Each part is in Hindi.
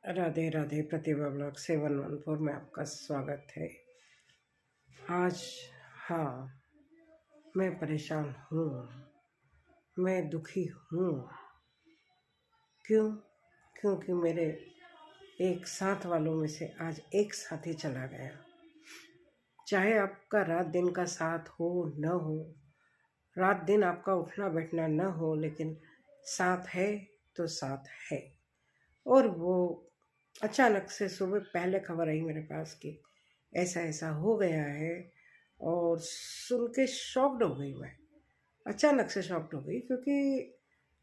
राधे राधे। प्रतिभा ब्लॉग 714 में आपका स्वागत है। आज हाँ, मैं परेशान हूँ, मैं दुखी हूँ। क्यों? क्योंकि मेरे एक साथ वालों में से आज एक साथी चला गया। चाहे आपका रात दिन का साथ हो न हो, रात दिन आपका उठना बैठना न हो, लेकिन साथ है तो साथ है। और वो अचानक से सुबह पहले खबर आई मेरे पास कि ऐसा ऐसा हो गया है, और सुन के शॉक्ड हो गई। मैं अचानक से शॉक्ड हो गई, क्योंकि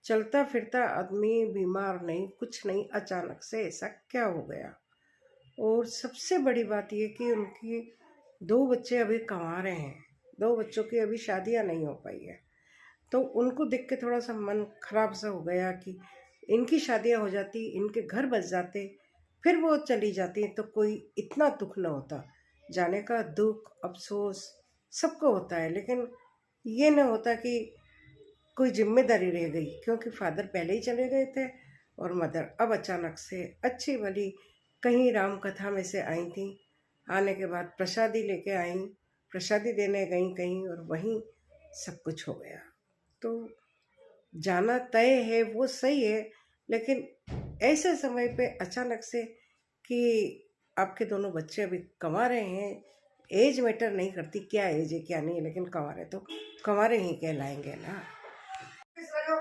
चलता फिरता आदमी, बीमार नहीं, कुछ नहीं, अचानक से ऐसा क्या हो गया। और सबसे बड़ी बात ये कि उनकी 2 बच्चे अभी कमा रहे हैं, 2 बच्चों की अभी शादियां नहीं हो पाई है। तो उनको देख के थोड़ा सा मन खराब सा हो गया कि इनकी शादियां हो जाती, इनके घर बस जाते, फिर वो चली जाती, तो कोई इतना दुख न होता। जाने का दुख, अफसोस सबको होता है, लेकिन ये न होता कि कोई जिम्मेदारी रह गई, क्योंकि फादर पहले ही चले गए थे और मदर अब अचानक से अच्छी भली कहीं राम कथा में से आई थी। आने के बाद प्रसादी लेके आई, प्रसादी देने गई कहीं, और वहीं सब कुछ हो गया। तो जाना तय है वो सही है, लेकिन ऐसे समय पे अचानक से कि आपके दोनों बच्चे अभी कमा रहे हैं, एज मैटर नहीं करती, क्या एज है क्या नहीं है, लेकिन कमा रहे तो कमा रहे ही कहलाएंगे ना।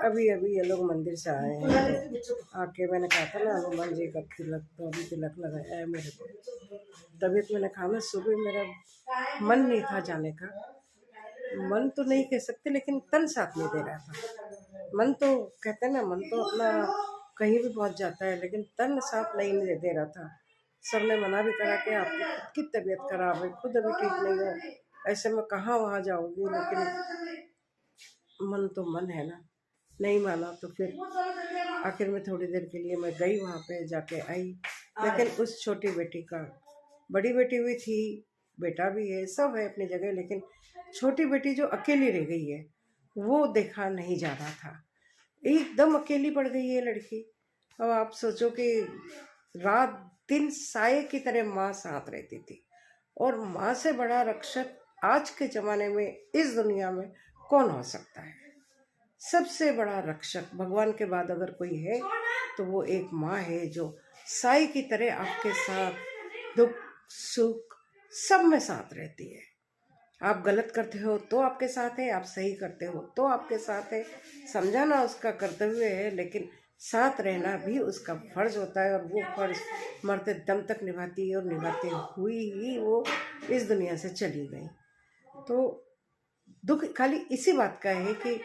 अभी अभी ये लोग मंदिर से आए हैं, तो आके मैंने कहा था ना हनुमान जी का तिलक, तो अभी तिलक लगाया है मेरे को। तबीयत मैंने कहा ना, सुबह मेरा मन नहीं था जाने का, मन तो नहीं कह सकते, लेकिन तन साथ नहीं दे रहा था। मन तो कहते हैं ना, मन तो अपना कहीं भी पहुंच जाता है, लेकिन तन साथ नहीं दे रहा था। सबने मना भी करा कि आपकी खुद की तबीयत खराब है, खुद अभी ठीक नहीं हो, ऐसे में कहाँ वहाँ जाओगी, लेकिन मन तो मन है ना। नहीं माना तो फिर आखिर में थोड़ी देर के लिए मैं गई, वहाँ पे जाके आई। लेकिन उस छोटी बेटी का, बड़ी बेटी भी थी, बेटा भी है, सब है अपनी जगह, लेकिन छोटी बेटी जो अकेली रह गई है वो देखा नहीं जा रहा था। एकदम अकेली पड़ गई है लड़की। अब आप सोचो कि रात दिन साये की तरह माँ साथ रहती थी, और माँ से बड़ा रक्षक आज के ज़माने में इस दुनिया में कौन हो सकता है। सबसे बड़ा रक्षक भगवान के बाद अगर कोई है तो वो एक माँ है, जो साई की तरह आपके साथ दुख सुख सब में साथ रहती है। आप गलत करते हो तो आपके साथ है, आप सही करते हो तो आपके साथ है। समझाना उसका कर्तव्य है, लेकिन साथ रहना भी उसका फर्ज होता है, और वो फर्ज मरते दम तक निभाती है, और निभाते हुई ही वो इस दुनिया से चली गई। तो दुख खाली इसी बात का है कि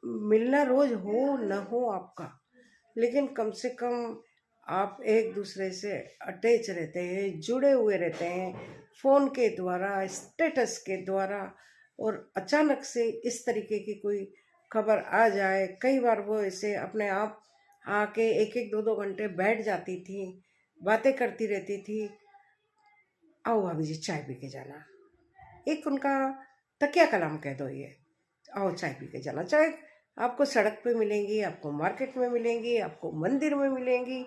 मिलना रोज हो न हो आपका, लेकिन कम से कम आप एक दूसरे से अटैच रहते हैं, जुड़े हुए रहते हैं, फ़ोन के द्वारा, स्टेटस के द्वारा। और अचानक से इस तरीके की कोई खबर आ जाए, कई बार वो ऐसे अपने आप आके एक एक दो दो घंटे बैठ जाती थी, बातें करती रहती थी। आओ भाभी जी चाय पी के जाना, एक उनका तकिया कलाम कह दो ये, आओ चाय पी के जाना। चाहे आपको सड़क पे मिलेंगी, आपको मार्केट में मिलेंगी, आपको मंदिर में मिलेंगी,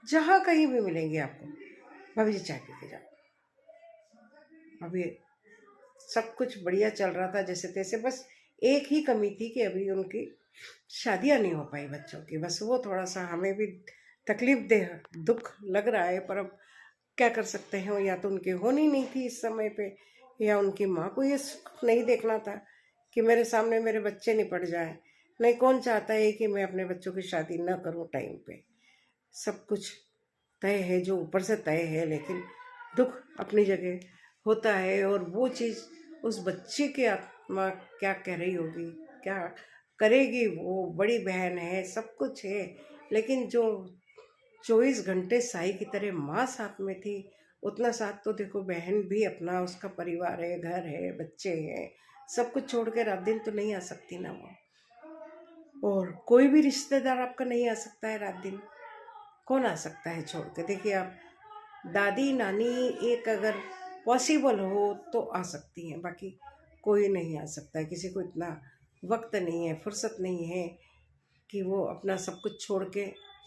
जहाँ कहीं भी मिलेंगी आपको, भाभी जी चाय पी के जाओ। अभी सब कुछ बढ़िया चल रहा था जैसे तैसे, बस एक ही कमी थी कि अभी उनकी शादियां नहीं हो पाई बच्चों की, बस वो थोड़ा सा हमें भी तकलीफ दे, दुख लग रहा है। पर अब क्या कर सकते हैं, या तो उनकी होनी नहीं थी इस समय पे, या उनकी माँ को ये सुख नहीं देखना था कि मेरे सामने मेरे बच्चे नहीं पड़ जाए। नहीं, कौन चाहता है कि मैं अपने बच्चों की शादी न करूं टाइम पे। सब कुछ तय है, जो ऊपर से तय है, लेकिन दुख अपनी जगह होता है। और वो चीज़ उस बच्चे की आत्मा क्या कह रही होगी, क्या करेगी, वो बड़ी बहन है, सब कुछ है, लेकिन जो 24 घंटे साई की तरह माँ साथ में थी, उतना साथ तो देखो बहन भी अपना, उसका परिवार है, घर है, बच्चे हैं, सब कुछ छोड़ के रात दिन तो नहीं आ सकती ना वो। और कोई भी रिश्तेदार आपका नहीं आ सकता है रात दिन, कौन आ सकता है छोड़ के। देखिए आप, दादी नानी एक अगर पॉसिबल हो तो आ सकती हैं, बाकी कोई नहीं आ सकता है। किसी को इतना वक्त नहीं है, फुर्सत नहीं है कि वो अपना सब कुछ छोड़ के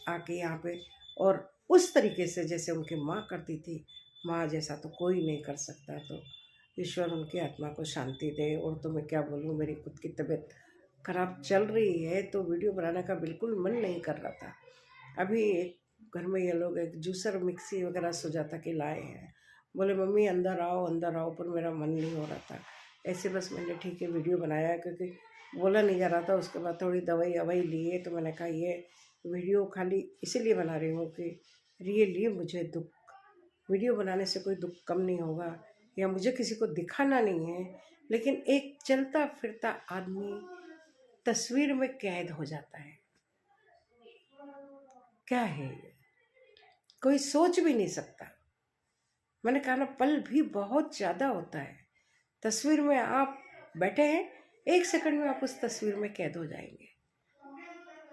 आके यहाँ पे और उस तरीके से जैसे उनकी माँ करती थी, माँ जैसा तो कोई नहीं कर सकता। तो ईश्वर उनकी आत्मा को शांति दे। और तो मैं क्या बोलूँ, मेरी खुद की तबीयत खराब चल रही है तो वीडियो बनाने का बिल्कुल मन नहीं कर रहा था। अभी एक घर में ये लोग एक जूसर मिक्सी वगैरह सुजाता के लाए हैं, बोले मम्मी अंदर आओ, पर मेरा मन नहीं हो रहा था। ऐसे बस मैंने ठीक है वीडियो बनाया, क्योंकि बोला नहीं जा रहा था। उसके बाद थोड़ी दवाई लिए तो मैंने कहा ये वीडियो खाली इसीलिए बना रही हूँ कि रियली मुझे दुख, वीडियो बनाने से कोई दुख कम नहीं होगा, या मुझे किसी को दिखाना नहीं है, लेकिन एक चलता फिरता आदमी तस्वीर में कैद हो जाता है। क्या है ये, कोई सोच भी नहीं सकता। मैंने कहा ना, पल भी बहुत ज़्यादा होता है। तस्वीर में आप बैठे हैं, 1 सेकंड में आप उस तस्वीर में कैद हो जाएंगे।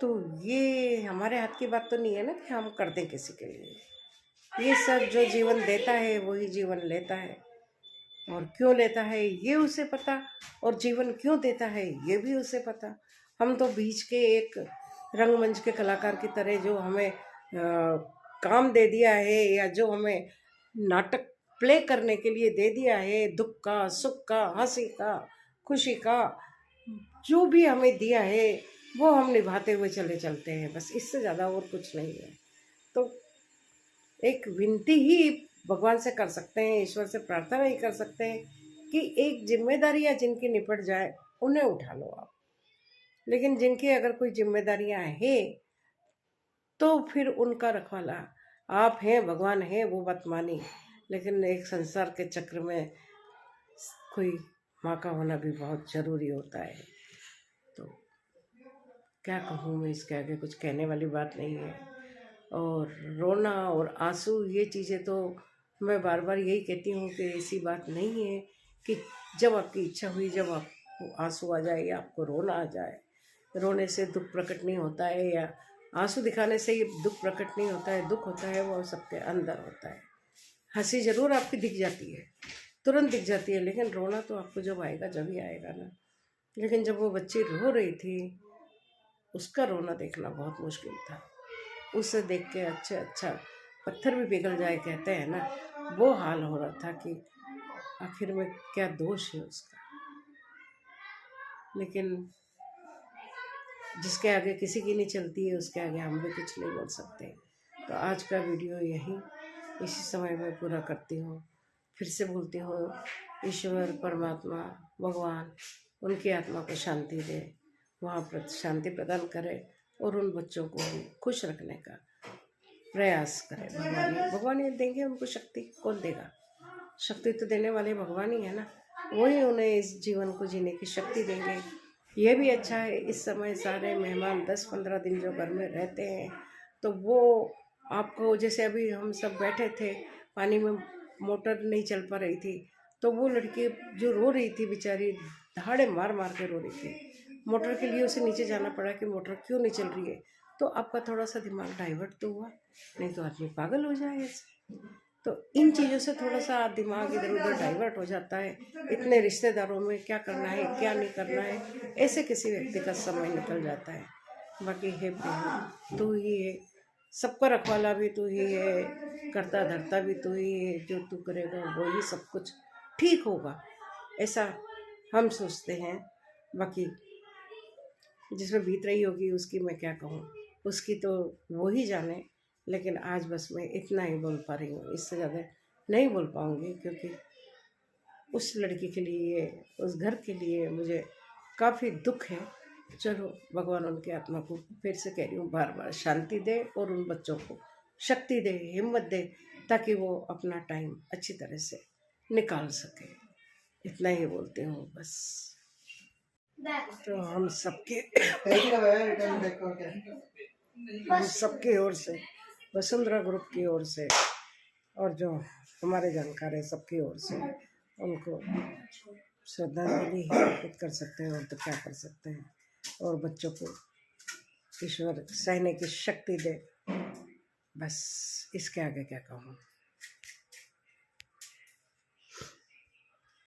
तो ये हमारे हाथ की बात तो नहीं है ना कि हम कर दें किसी के लिए। ये सब जो जीवन देता है वही जीवन लेता है, और क्यों लेता है ये उसे पता, और जीवन क्यों देता है ये भी उसे पता। हम तो बीच के एक रंगमंच के कलाकार की तरह, जो हमें काम दे दिया है, या जो हमें नाटक प्ले करने के लिए दे दिया है, दुख का, सुख का, हंसी का, खुशी का, जो भी हमें दिया है वो हम निभाते हुए चलते हैं। बस इससे ज़्यादा और कुछ नहीं है। तो एक विनती ही भगवान से कर सकते हैं, ईश्वर से प्रार्थना ही कर सकते हैं कि एक जिम्मेदारियां जिनकी निपट जाए उन्हें उठा लो आप। लेकिन जिनकी अगर कोई जिम्मेदारियां हैं तो फिर उनका रखवाला आप हैं, भगवान है, वो बात मानी। लेकिन एक संसार के चक्र में कोई माँ का होना भी बहुत ज़रूरी होता है। तो क्या कहूँ मैं, इसके आगे कुछ कहने वाली बात नहीं है। और रोना और आंसू ये चीज़ें तो मैं बार बार यही कहती हूँ कि ऐसी बात नहीं है कि जब आपकी इच्छा हुई, जब आपको आंसू आ जाए या आपको रोना आ जाए। रोने से दुख प्रकट नहीं होता है, या आंसू दिखाने से ये दुख प्रकट नहीं होता है। दुख होता है वो सबके अंदर होता है। हंसी ज़रूर आपकी दिख जाती है, तुरंत दिख जाती है, लेकिन रोना तो आपको जब आएगा जब ही आएगा ना। लेकिन जब वो बच्ची रो रही थी, उसका रोना देखना बहुत मुश्किल था। उसे देख के अच्छा पत्थर भी पिघल जाए कहते हैं ना, वो हाल हो रहा था कि आखिर में क्या दोष है उसका। लेकिन जिसके आगे किसी की नहीं चलती है, उसके आगे हम भी कुछ नहीं बोल सकते। तो आज का वीडियो यही इसी समय में पूरा करती हूँ। फिर से बोलती हूँ, ईश्वर परमात्मा भगवान उनकी आत्मा को शांति दे, वहाँ पर शांति प्रदान करे, और उन बच्चों को भी खुश रखने का प्रयास करे। भगवान ही देंगे उनको शक्ति, कौन देगा? शक्ति तो देने वाले भगवान ही है ना, वही उन्हें इस जीवन को जीने की शक्ति देंगे। ये भी अच्छा है, इस समय सारे मेहमान 10-15 दिन जो घर में रहते हैं, तो वो आपको, जैसे अभी हम सब बैठे थे, पानी में मोटर नहीं चल पा रही थी, तो वो लड़की जो रो रही थी बेचारी, दहाड़े मार मार के रो रही थी। मोटर के लिए उसे नीचे जाना पड़ा कि मोटर क्यों नहीं चल रही है। तो आपका थोड़ा सा दिमाग डाइवर्ट तो हुआ, नहीं तो आदमी पागल हो जाए ऐसे। तो इन चीज़ों से थोड़ा सा दिमाग इधर उधर डाइवर्ट हो जाता है। इतने रिश्तेदारों में क्या करना है क्या नहीं करना है, ऐसे किसी व्यक्ति का समय निकल जाता है। बाकी है प्रेम तू ही है, सबका रखवाला भी तू ही है, करता धरता भी तू ही है। जो तू करेगा वो ही सब कुछ ठीक होगा, ऐसा हम सोचते हैं। बाकी जिसमें बीत रही होगी उसकी मैं क्या कहूँ, उसकी तो वो ही जाने। लेकिन आज बस मैं इतना ही बोल पा रही हूँ, इससे ज़्यादा नहीं बोल पाऊँगी, क्योंकि उस लड़की के लिए, उस घर के लिए मुझे काफ़ी दुख है। चलो भगवान उनकी आत्मा को, फिर से कह रही हूँ बार बार, शांति दे, और उन बच्चों को शक्ति दे, हिम्मत दे, ताकि वो अपना टाइम अच्छी तरह से निकाल सके। इतना ही बोलती हूँ बस। तो हम सबके ओर से, वसुंधरा ग्रुप की ओर से, और जो हमारे जानकार है सबकी ओर से उनको श्रद्धांजलि अर्पित कर सकते हैं, और तो क्या कर सकते हैं। और बच्चों को ईश्वर सहने की शक्ति दे, बस इसके आगे क्या कहूँ।